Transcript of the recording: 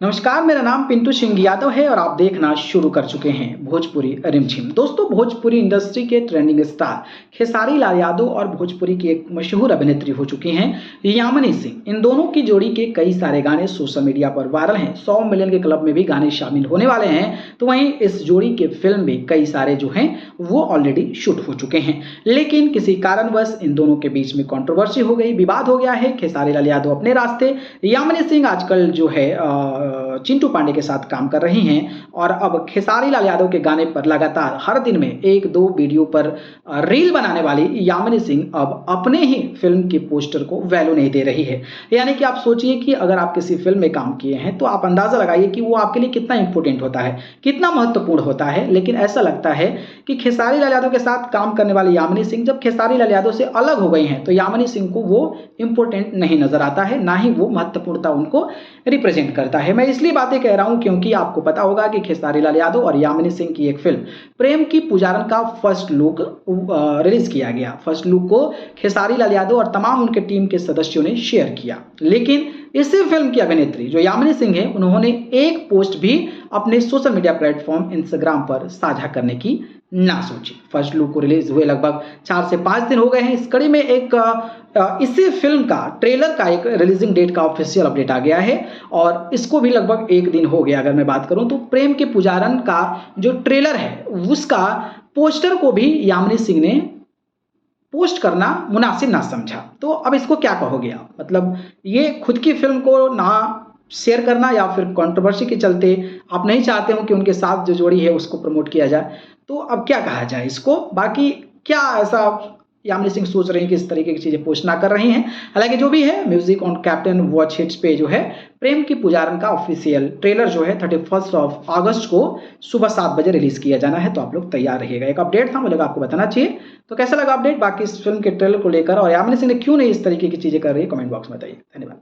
नमस्कार, मेरा नाम पिंटू सिंह यादव है और आप देखना शुरू कर चुके हैं भोजपुरी रिमझिम। दोस्तों, भोजपुरी इंडस्ट्री के ट्रेंडिंग स्टार खेसारी लाल यादव और भोजपुरी की एक मशहूर अभिनेत्री हो चुकी हैं यामिनी सिंह। इन दोनों की जोड़ी के कई सारे गाने सोशल मीडिया पर वायरल हैं। 100 मिलियन के क्लब में भी गाने शामिल होने वाले हैं। तो वहीं इस जोड़ी के फिल्म भी कई सारे जो हैं वो ऑलरेडी शूट हो चुके हैं, लेकिन किसी कारणवश इन दोनों के बीच में कंट्रोवर्सी हो गई, विवाद हो गया है। खेसारी लाल यादव अपने रास्ते, यामिनी सिंह आजकल जो है चिंटू पांडे के साथ काम कर रही हैं और अब खेसारी लाल यादव के गाने पर लगातार हर दिन में एक दो वीडियो पर रील बनाने वाली यामिनी सिंह अब अपने ही फिल्म के पोस्टर को वैल्यू नहीं दे रही है। यानी कि आप सोचिए कि अगर आप किसी फिल्म में काम किए हैं तो आप अंदाजा लगाइए कि वो आपके लिए कितना इंपॉर्टेंट होता है, कितना महत्वपूर्ण होता है। लेकिन ऐसा लगता है कि खेसारी लाल यादव के साथ काम करने वाली यामिनी सिंह जब खेसारी लाल यादव से अलग हो गई हैं तो यामिनी सिंह को वो इंपॉर्टेंट नहीं नजर आता है, ना ही वो महत्वपूर्णता उनको रिप्रेजेंट करता है। मैं इसलिए बातें कह रहा हूं क्योंकि आपको पता होगा कि खेसारी लाल यादव और यामिनी सिंह की एक फिल्म प्रेम की पुजारन का फर्स्ट लुक रिलीज किया गया। फर्स्ट लुक को खेसारी लाल यादव और तमाम उनके टीम के सदस्यों ने शेयर किया, लेकिन इसी फिल्म की अभिनेत्री जो यामिनी सिंह है उन्होंने एक पोस्ट भी अपने सोशल मीडिया प्लेटफॉर्म इंस्टाग्राम पर साझा करने की ना सोची। फर्स्ट लुक को रिलीज हुए लगभग 4 से 5 दिन हो गए हैं। इस कड़ी में एक इसी फिल्म का ट्रेलर का एक रिलीजिंग डेट का ऑफिशियल अपडेट आ गया है और इसको भी लगभग 1 दिन हो गया। अगर मैं बात करूं तो प्रेम के पुजारन का जो ट्रेलर है उसका पोस्टर को भी यामिनी सिंह ने पोस्ट करना मुनासिब ना समझा। तो अब इसको क्या कहोगे आप? मतलब ये खुद की फिल्म को ना शेयर करना या फिर कंट्रोवर्सी के चलते आप नहीं चाहते हो कि उनके साथ जो जोड़ी है उसको प्रमोट किया जाए, तो अब क्या कहा जाए इसको? बाकी क्या ऐसा यामिनी सिंह सोच रही हैं कि इस तरीके की चीजें पोस्ट ना कर रही हैं? हालांकि जो भी है, music on captain watch hits पे जो है प्रेम की पुजारन का ऑफिशियल ट्रेलर जो है 31 अगस्त को सुबह 7 बजे रिलीज किया जाना है। तो आप लोग तैयार रहिएगा। एक अपडेट था, मुझे लगा आपको बताना चाहिए। तो कैसा लगा अपडेट बाकी इस फिल्म के ट्रेलर को लेकर और यामिनी सिंह ने क्यों नहीं इस तरीके की चीजें कर रही है, कमेंट बॉक्स में बताइए। धन्यवाद।